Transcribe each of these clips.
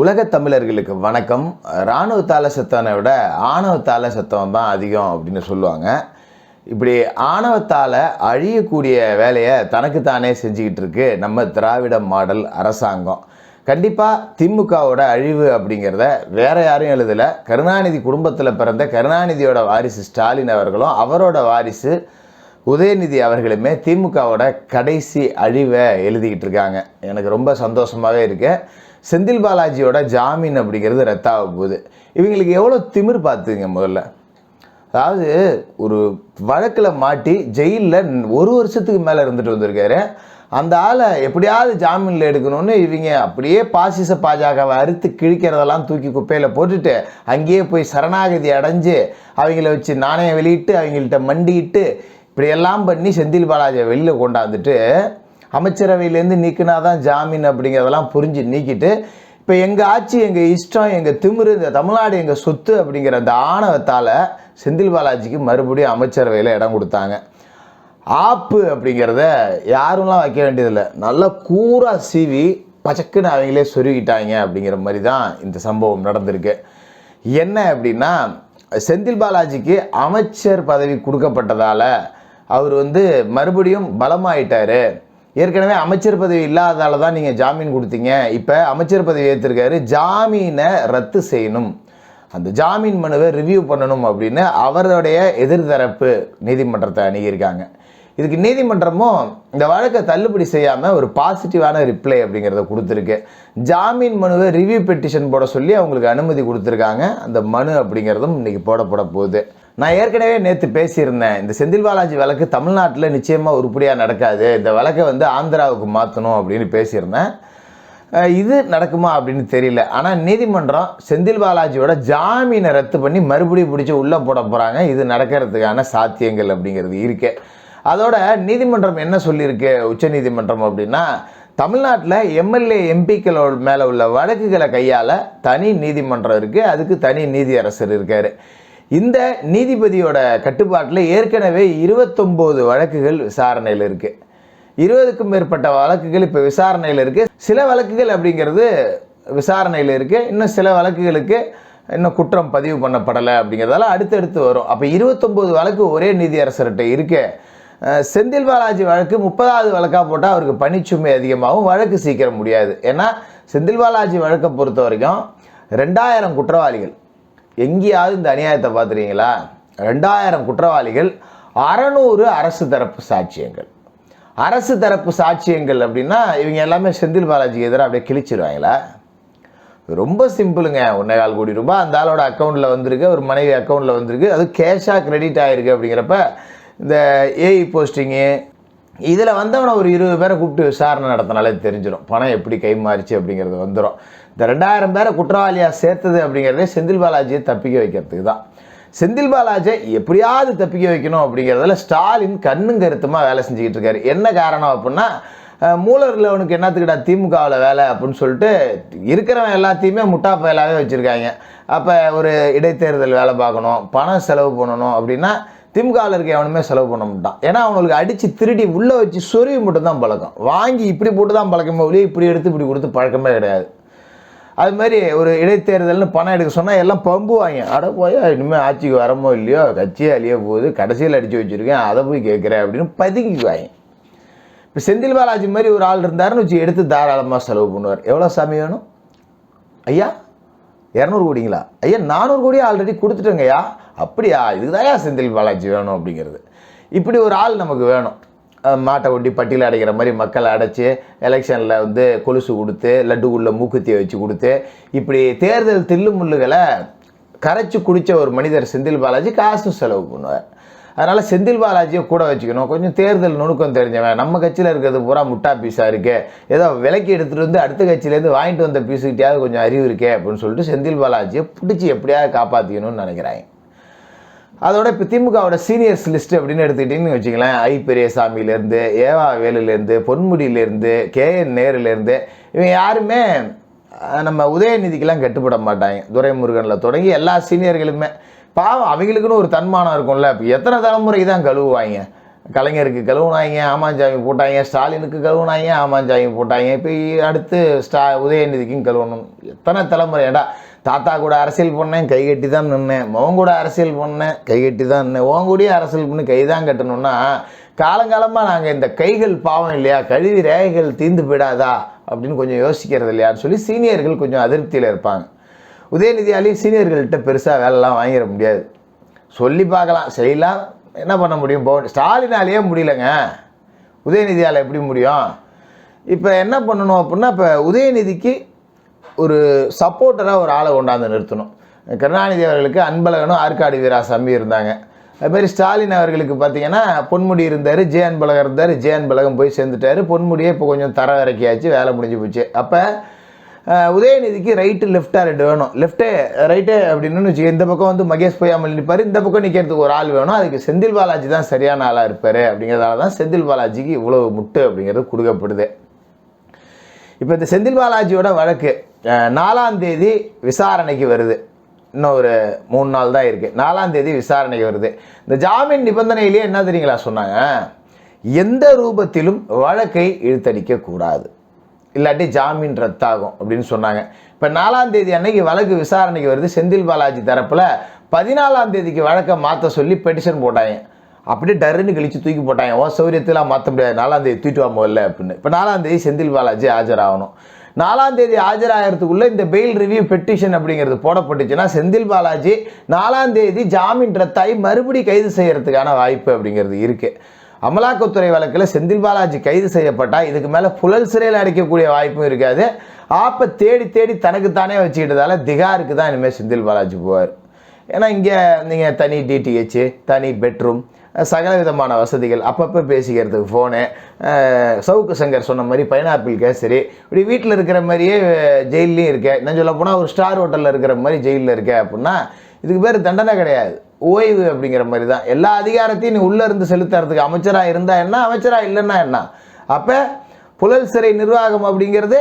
உலகத் தமிழர்களுக்கு வணக்கம். இராணுவத்தால செத்தவனை விட ஆணவத்தால செத்தவன் தான் அதிகம் அப்படின்னு சொல்லுவாங்க. இப்படி ஆணவத்தால் அழியக்கூடிய வேலையை தனக்குத்தானே செஞ்சுக்கிட்டு இருக்கு நம்ம திராவிட மாடல் அரசாங்கம். கண்டிப்பாக திமுகவோட அழிவு அப்படிங்கிறத வேற யாரும் எழுதலை. கருணாநிதி குடும்பத்தில் பிறந்த கருணாநிதியோட வாரிசு ஸ்டாலின் அவர்களும் அவரோட வாரிசு உதயநிதி அவர்களுமே திமுகவோட கடைசி அழிவை எழுதிக்கிட்டு இருக்காங்க. எனக்கு ரொம்ப சந்தோஷமாகவே இருக்கு. செந்தில் பாலாஜியோட ஜாமீன் அப்படிங்கிறது ரத்தாக போகுது. இவங்களுக்கு எவ்வளோ திமிர் பார்த்துங்க. முதல்ல அதாவது ஒரு வழக்கில் மாட்டி ஜெயிலில் 1 வருஷத்துக்கு மேலே இருந்துட்டு வந்திருக்காரு. அந்த ஆளை எப்படியாவது ஜாமீனில் எடுக்கணும்னு இவங்க அப்படியே பாசிச பாஜகவை அறுத்து கிழிக்கிறதெல்லாம் தூக்கி குப்பையில் போட்டுட்டு அங்கேயே போய் சரணாகதி அடைஞ்சு அவங்கள வச்சு நாணயம் வெளியிட்டு அவங்கள்ட்ட மண்டிக்கிட்டு இப்படியெல்லாம் பண்ணி செந்தில் பாலாஜியை வெளியில் கொண்டாந்துட்டு அமைச்சரவையிலேருந்து நீக்கினாதான் ஜாமீன் அப்படிங்கிறதெல்லாம் புரிஞ்சு நீக்கிட்டு இப்போ எங்கள் ஆட்சி எங்கள் இஷ்டம் எங்கள் திமிரு இந்த தமிழ்நாடு எங்கள் சொத்து அப்படிங்கிற அந்த ஆணவத்தால் செந்தில் பாலாஜிக்கு மறுபடியும் அமைச்சரவையில் இடம் கொடுத்தாங்க. ஆப்பு அப்படிங்கிறத யாரும்லாம் வைக்க வேண்டியதில்லை, நல்லா கூராக சீவி பச்சக்குன்னு அவங்களே சொருகிட்டாங்க அப்படிங்கிற மாதிரி தான் இந்த சம்பவம் நடந்திருக்கு. என்ன அப்படின்னா, செந்தில் பாலாஜிக்கு அமைச்சர் பதவி கொடுக்கப்பட்டதால் அவர் மறுபடியும் பலமாயிட்டார். ஏற்கனவே அமைச்சர் பதவி இல்லாததால தான் நீங்கள் ஜாமீன் கொடுத்தீங்க, இப்போ அமைச்சர் பதவி ஏற்றிருக்காரு, ஜாமீனை ரத்து செய்யணும், அந்த ஜாமீன் மனுவை ரிவ்யூ பண்ணணும் அப்படின்னு அவருடைய எதிர்தரப்பு நீதிமன்றத்தை அணுகியிருக்காங்க. இதுக்கு நீதிமன்றமும் இந்த வழக்கை தள்ளுபடி செய்யாமல் ஒரு பாசிட்டிவான ரிப்ளை அப்படிங்கிறத கொடுத்துருக்கு. ஜாமீன் மனுவை ரிவ்யூ பெட்டிஷன் போட சொல்லி அவங்களுக்கு அனுமதி கொடுத்துருக்காங்க. அந்த மனு அப்படிங்கிறதும் இன்றைக்கி போடப்பட போகுது. நான் ஏற்கனவே நேற்று பேசியிருந்தேன், இந்த செந்தில் பாலாஜி வழக்கு தமிழ்நாட்டில் நிச்சயமாக உருப்படியாக நடக்காது, இந்த வழக்கை ஆந்திராவுக்கு மாற்றணும் அப்படின்னு பேசியிருந்தேன். இது நடக்குமா அப்படின்னு தெரியல. ஆனால் நீதிமன்றம் செந்தில் பாலாஜியோட ஜாமீனை ரத்து பண்ணி மறுபடியும் பிடிச்சி உள்ளே போட போகிறாங்க. இது நடக்கிறதுக்கான சாத்தியங்கள் அப்படிங்கிறது இருக்கு. அதோட நீதிமன்றம் என்ன சொல்லியிருக்கு உச்ச நீதிமன்றம் அப்படின்னா, தமிழ்நாட்டில் எம்எல்ஏ எம்பிக்களோட மேலே உள்ள வழக்குகளை கையாள தனி நீதிமன்றம் இருக்குது, அதுக்கு தனி நீதியரசர் இருக்கார். இந்த நீதிபதியோட கட்டுப்பாட்டில் ஏற்கனவே 29 வழக்குகள் விசாரணையில் இருக்குது. 20க்கும் மேற்பட்ட வழக்குகள் இப்போ விசாரணையில் இருக்குது. சில வழக்குகள் அப்படிங்கிறது விசாரணையில் இருக்குது, இன்னும் சில வழக்குகளுக்கு இன்னும் குற்றம் பதிவு பண்ணப்படலை அப்படிங்கிறதால அடுத்தடுத்து வரும். அப்போ 29 வழக்கு ஒரே நீதியரசர்கிட்ட இருக்கு. செந்தில் பாலாஜி வழக்கு 30வது வழக்காக போட்டால் அவருக்கு பணிச்சுமை அதிகமாகவும் வழக்கு சீக்கிரம் முடியாது. ஏன்னா செந்தில் பாலாஜி வழக்கை பொறுத்த வரைக்கும் 2000 குற்றவாளிகள், எங்கேயாவது இந்த அநியாயத்தை பார்த்துறீங்களா? 2000 குற்றவாளிகள், 600 அரசு தரப்பு சாட்சியங்கள். அரசு தரப்பு சாட்சியங்கள் அப்படின்னா இவங்க எல்லாமே செந்தில் பாலாஜிக்கு எதிராக அப்படியே கிழிச்சிருவாங்களா? ரொம்ப சிம்பிளுங்க. 1.25 கோடி ரூபாய் அந்த ஆளோட அக்கௌண்ட்டில் வந்திருக்கு, ஒரு மனைவி அக்கௌண்ட்டில் வந்திருக்கு, அது கேஷாக கிரெடிட் ஆகிருக்கு. அப்படிங்கிறப்ப இந்த ஏஐ போஸ்டிங்கு இதில் வந்தவனை ஒரு 20 பேரை கூப்பிட்டு விசாரணை நடத்தினாலே தெரிஞ்சிடும் பணம் எப்படி கை மாறிச்சு அப்படிங்கிறது வந்துடும். இந்த 2000 பேரை குற்றவாளியாக சேர்த்தது அப்படிங்கிறதே செந்தில் பாலாஜியை தப்பிக்க வைக்கிறதுக்கு தான். செந்தில் பாலாஜியை எப்படியாவது தப்பிக்க வைக்கணும் அப்படிங்கிறதுல ஸ்டாலின் கண்ணும் கருத்துமாக வேலை செஞ்சுக்கிட்டு இருக்காரு. என்ன காரணம் அப்படின்னா, மூலரில் அவனுக்கு என்னத்துக்கிட்ட திமுகவில் வேலை அப்படின்னு சொல்லிட்டு இருக்கிறவன் எல்லாத்தையுமே முட்டா பயலாகவே வச்சுருக்காங்க. அப்போ ஒரு இடைத்தேர்தல் வேலை பார்க்கணும், பணம் செலவு பண்ணணும் அப்படின்னா திமுகவில் இருக்க அவனுமே செலவு பண்ண மாட்டான். ஏன்னா அவனுக்கு அடித்து திருடி உள்ளே வச்சு சொருவி மட்டும்தான் பழக்கம், வாங்கி இப்படி போட்டு தான் பழக்கமே ஒழிய இப்படி எடுத்து இப்படி கொடுத்து பழக்கமே கிடையாது. அது மாதிரி ஒரு இடைத்தேர்தல்னு பணம் எடுக்க சொன்னால் எல்லாம் பம்புவாங்க. அட போய் இனிமேல் ஆட்சிக்கு வரமோ இல்லையோ, கட்சியே அழிய போகுது, கடைசியில் அடித்து வச்சுருக்கேன், அதை போய் கேட்குறேன் அப்படின்னு பதுங்கிக்குவாங்க. இப்போ செந்தில் பாலாஜி மாதிரி ஒரு ஆள் இருந்தாருன்னு வச்சு எடுத்து தாராளமாக செலவு பண்ணுவார். எவ்வளோ சாமி வேணும் ஐயா? 200 கோடிங்களா ஐயா? 400 கோடியே ஆல்ரெடி கொடுத்துட்டேங்கய்யா. அப்படியா? இதுதான் செந்தில் பாலாஜி வேணும் அப்படிங்கிறது. இப்படி ஒரு ஆள் நமக்கு வேணும். மாட்டை ஒட்டி பட்டியல் அடைக்கிற மாதிரி மக்களை அடைச்சி எலெக்ஷனில் கொலுசு கொடுத்து லட்டுக்குள்ளே மூக்குத்தியை வச்சு கொடுத்து இப்படி தேர்தல் தில்லுமுள்ளுகளை கரைச்சி குடித்த ஒரு மனிதர் செந்தில் பாலாஜி காசும் செலவு பண்ணுவார். அதனால் செந்தில் பாலாஜியை கூட வச்சுக்கணும். கொஞ்சம் தேர்தல் நுணுக்கம் தெரிஞ்சவன். நம்ம கட்சியில் இருக்கிறது பூரா முட்டா பீஸாக இருக்கே, ஏதோ விலைக்கு எடுத்துகிட்டு அடுத்த கட்சியிலேருந்து வாங்கிட்டு வந்த பீஸுக்கிட்டையாவது கொஞ்சம் அறிவு இருக்கே அப்படின்னு சொல்லிட்டு செந்தில் பாலாஜியை பிடிச்சி எப்படியாவது காப்பாற்றிக்கணும்னு நினைக்கிறாங்க. அதோட இப்போ திமுகவோட சீனியர்ஸ் லிஸ்ட் அப்படின்னு எடுத்துக்கிட்டிங்கன்னு வச்சுங்களேன், ஐ பெரியசாமியிலேருந்து, ஏவா வேலுலேருந்து, பொன்முடியிலேருந்து, கேஎன் நேருலேருந்து இவங்க யாருமே நம்ம உதயநிதிக்கெல்லாம் கட்டுப்பட மாட்டாங்க. துரைமுருகனில் தொடங்கி எல்லா சீனியர்களுமே பாவம் அவங்களுக்குன்னு ஒரு தன்மானம் இருக்கும்ல. இப்போ எத்தனை தலைமுறைக்கு தான் கழுவுவாங்க? கலைஞருக்கு கழுவுனாங்க, ஆமாஞ்சாமி போட்டாங்க, ஸ்டாலினுக்கு கழுவுனாங்க, ஆமாஞ்சாமி போட்டாங்க. இப்போ அடுத்து உதயநிதிக்கும் கழுவணும். எத்தனை தலைமுறை? ஏடா தாத்தா கூட அரசியல் பண்ணேன், கைகட்டி தான் நின்னேன். மகன் கூட அரசியல் பண்ணேன், கைகட்டி தான் நின்னேன். உன் கூடயே அரசியல் பண்ணி கை தான் கட்டணும்னா காலங்காலமாக நாங்கள் இந்த கைகள் பாவம் இல்லையா, கழுவி ரேகைகள் தீர்ந்து போயிடாதா அப்படின்னு கொஞ்சம் யோசிக்கிறது இல்லையான்னு சொல்லி சீனியர்கள் கொஞ்சம் அதிருப்தியில் இருப்பாங்க. உதயநிதியாலையும் சீனியர்கள்ட்ட பெருசாக வேலைலாம் வாங்கிட முடியாது. சொல்லி பார்க்கலாம், செய்யலாம், என்ன பண்ண முடியும்? ஸ்டாலினாலேயே முடியலைங்க, உதயநிதியால் எப்படி முடியும்? இப்போ என்ன பண்ணணும் அப்படின்னா, இப்போ உதயநிதிக்கு ஒரு சப்போர்ட்டராக ஒரு ஆளை கொண்டாந்து நிறுத்தணும். கருணாநிதி அவர்களுக்கு அன்பழகனும் ஆற்காடு வீராசாமி இருந்தாங்க. அதுமாதிரி ஸ்டாலின் அவர்களுக்கு பார்த்தீங்கன்னா பொன்முடி இருந்தார், ஜே அன்பழகன் இருந்தார். ஜே அன்பழகன் போய் சேர்ந்துட்டார். பொன்முடியே இப்போ கொஞ்சம் தர இறக்கியாச்சு, வேலை முடிஞ்சு போச்சு. அப்போ உதயநிதிக்கு ரைட்டு லெஃப்டாக ரெண்டு வேணும். லெஃப்ட்டு ரைட்டு அப்படின்னு வச்சுக்க, இந்த பக்கம் வந்து மகேஷ் பொய்யாமல் நிற்பார், இந்த பக்கம் நிற்கிறதுக்கு ஒரு ஆள் வேணும். அதுக்கு செந்தில் பாலாஜி தான் சரியான ஆளாக இருப்பார். அப்படிங்கிறதால தான் செந்தில் பாலாஜிக்கு இவ்வளோ முட்டு அப்படிங்கிறது கொடுக்கப்படுது. இப்போ இந்த செந்தில் பாலாஜியோட வழக்கு 4ஆம் தேதி விசாரணைக்கு வருது. இன்னும் ஒரு 3 நாள் தான் இருக்குது. 4ஆம் தேதி விசாரணைக்கு வருது. இந்த ஜாமீன் நிபந்தனையிலேயே என்ன தெரியுங்களா சொன்னாங்க? எந்த ரூபத்திலும் வழக்கை இழுத்தடிக்கக்கூடாது, இல்லாட்டி ஜாமீன் ரத்தாகும் அப்படின்னு சொன்னாங்க. இப்போ 4ஆம் தேதி அன்னைக்கு வழக்கு விசாரணைக்கு வருது. செந்தில் பாலாஜி தரப்பில் 14ஆம் தேதிக்கு வழக்கை மாற்ற சொல்லி பெட்டிஷன் போட்டாங்க. அப்படியே டர்ன்னு கழிச்சு தூக்கி போட்டாங்க. சௌரியத்தெல்லாம் மாற்ற முடியாது, 4ஆம் தேதி தூக்கிட்டு வா முதல்ல அப்படின்னு. இப்போ 4ஆம் தேதி செந்தில் பாலாஜி ஆஜராகணும். 4ஆம் தேதி ஆஜராகிறதுக்குள்ளே இந்த பெயில் ரிவ்யூ பெட்டிஷன் அப்படிங்கிறது போடப்பட்டுச்சுன்னா செந்தில் பாலாஜி 4ஆம் தேதி ஜாமீன் ரத்தாகி மறுபடி கைது செய்யறதுக்கான வாய்ப்பு அப்படிங்கிறது இருக்குது. அமலாக்கத்துறை வழக்கில் செந்தில் பாலாஜி கைது செய்யப்பட்டால் இதுக்கு மேலே புழல் சிறையில் அடைக்கக்கூடிய வாய்ப்பும் இருக்காது. ஆப்பை தேடி தேடி தனக்குத்தானே வச்சுக்கிட்டதால திகாருக்கு தான் இனிமேல் செந்தில் பாலாஜி போவார். ஏன்னா இங்கே நீங்கள் தனி டிடிஹெச், தனி பெட்ரூம், சகல விதமான வசதிகள், அப்பப்போ பேசிக்கிறதுக்கு ஃபோனு, சவுக்கு சங்கர் சொன்ன மாதிரி பைனாப்பிள் கேசரி, இப்படி வீட்டில் இருக்கிற மாதிரியே ஜெயிலையும் இருக்க. நான் சொல்ல போனால் ஒரு ஸ்டார் ஹோட்டலில் இருக்கிற மாதிரி ஜெயிலில் இருக்க அப்படின்னா இதுக்கு பேர் தண்டனை கிடையாது, ஓய்வு அப்படிங்கிற மாதிரி தான். எல்லா அதிகாரத்தையும் நீ உள்ளே இருந்து செலுத்துறதுக்கு அமைச்சராக இருந்தால் என்ன, அமைச்சராக இல்லைன்னா என்ன. அப்போ புழல் சிறை நிர்வாகம் அப்படிங்கிறது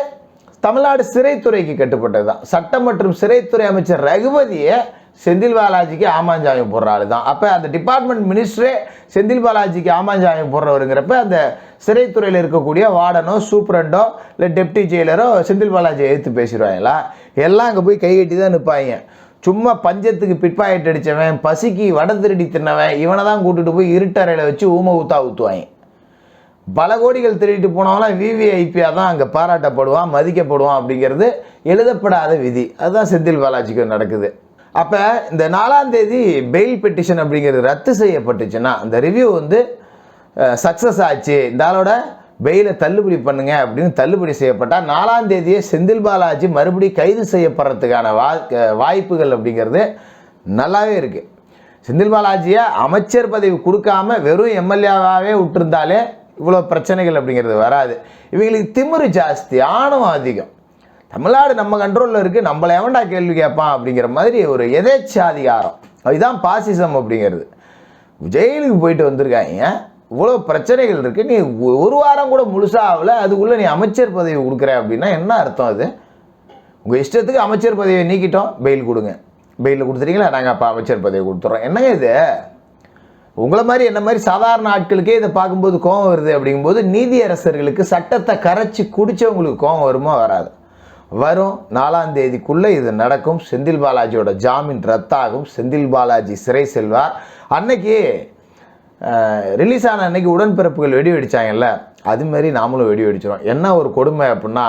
தமிழ்நாடு சிறைத்துறைக்கு கட்டுப்பட்டது தான். சட்டம் மற்றும் சிறைத்துறை அமைச்சர் ரகுபதியை செந்தில் பாலாஜிக்கு ஆமாஞ்சாமி போடுற ஆள் தான். அப்போ அந்த டிபார்ட்மெண்ட் மினிஸ்டரே செந்தில் பாலாஜிக்கு ஆமாஞ்சாமி போடுறவருங்கிறப்ப அந்த சிறைத்துறையில் இருக்கக்கூடிய வார்டனோ சூப்பரண்டோ இல்லை டெப்டி ஜெயிலரோ செந்தில் பாலாஜியை எடுத்து பேசிடுவாங்களா? எல்லாம் அங்கே போய் கைகட்டி தான் நிற்பாங்க. சும்மா பஞ்சத்துக்கு பிட்பாக்கெட் அடித்தவன், பசிக்கு வடை திருடி தின்னவன், இவனை தான் கூட்டிகிட்டு போய் இருட்டறையில் வச்சு ஊற்றுவாங்க. பல கோடிகள் திருடிட்டு போனவங்களாம் விவிஐபியாக தான் அங்கே பாராட்டப்படுவான், மதிக்கப்படுவான் அப்படிங்கிறது எழுதப்படாத விதி. அதுதான் செந்தில் பாலாஜிக்கு நடக்குது. அப்போ இந்த 4ஆம் தேதி பெயில் பெட்டிஷன் அப்படிங்கிறது ரத்து செய்யப்பட்டுச்சுன்னா, அந்த ரிவ்யூ வந்து சக்ஸஸ் ஆச்சு, இந்த ஆளோட பெயிலை தள்ளுபடி பண்ணுங்க அப்படின்னு தள்ளுபடி செய்யப்பட்டால் 4ஆம் தேதியே செந்தில் பாலாஜி மறுபடி கைது செய்யப்படுறதுக்கான வாய்ப்புகள் அப்படிங்கிறது நல்லாவே இருக்குது. செந்தில் பாலாஜியை அமைச்சர் பதவி கொடுக்காம வெறும் எம்எல்ஏவாகவே விட்டுருந்தாலே இவ்வளோ பிரச்சனைகள் அப்படிங்கிறது வராது. இவங்களுக்கு திமிரு ஜாஸ்தி, ஆணவம் அதிகம். தமிழ்நாடு நம்ம கண்ட்ரோலில் இருக்குது, நம்மளை எவன்டா கேள்வி கேட்பான் அப்படிங்கிற மாதிரி ஒரு எதேச்சாதிகாரம். அதுதான் பாசிசம் அப்படிங்கிறது. ஜெயிலுக்கு போயிட்டு வந்திருக்காங்க, இவ்வளோ பிரச்சனைகள் இருக்குது, நீ ஒரு வாரம் கூட முழுசாக ஆகலை, அதுக்குள்ளே நீ அமைச்சர் பதவி கொடுக்குற அப்படின்னா என்ன அர்த்தம்? அது உங்கள் இஷ்டத்துக்கு அமைச்சர் பதவியை நீக்கிட்டோம், பெயில் கொடுங்க, பெயிலில் கொடுத்துட்டீங்களா, நாங்கள் அப்போ அமைச்சர் பதவி கொடுத்துட்றோம். என்னங்க இது? உங்களை மாதிரி என்ன மாதிரி சாதாரண ஆட்களுக்கே இதை பார்க்கும்போது கோபம் வருது. அப்படிங்கும்போது நீதியரசர்களுக்கு சட்டத்தை கரைச்சி குடித்தவங்களுக்கு கோபம் வருமா? வராது. வரும். 4ஆம் தேதிக்குள்ளே இது நடக்கும். செந்தில் பாலாஜியோட ஜாமீன் ரத்தாகும். செந்தில் பாலாஜி சிறை செல்வார். அன்னைக்கு ரிலீஸ் ஆன அன்னைக்கு உடன்பிறப்புகள் வெடி வெடிச்சாங்கல்ல, அதுமாரி நாமளும் வெடி வெடிச்சிடும். என்ன ஒரு கொடுமை அப்படின்னா,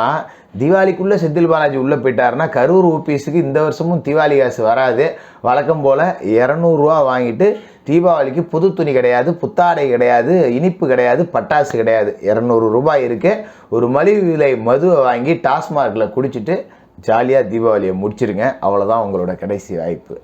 தீபாவளிக்குள்ளே செந்தில் பாலாஜி உள்ளே போயிட்டாருன்னா கரூர் ஊபிஎஸ்க்கு இந்த வருஷமும் தீபாவளி காசு வராது. வழக்கம் போல் 200 ரூபா வாங்கிட்டு தீபாவளிக்கு புது துணி கிடையாது, புத்தாடை கிடையாது, இனிப்பு கிடையாது, பட்டாசு கிடையாது. 200 ரூபாய் இருக்குது. ஒரு மலிவு விலை மதுவை வாங்கி டாஸ்மார்க்கில் குடிச்சிட்டு ஜாலியாக தீபாவளியை முடிச்சிருங்க. அவ்வளோதான் உங்களோட கடைசி வாய்ப்பு.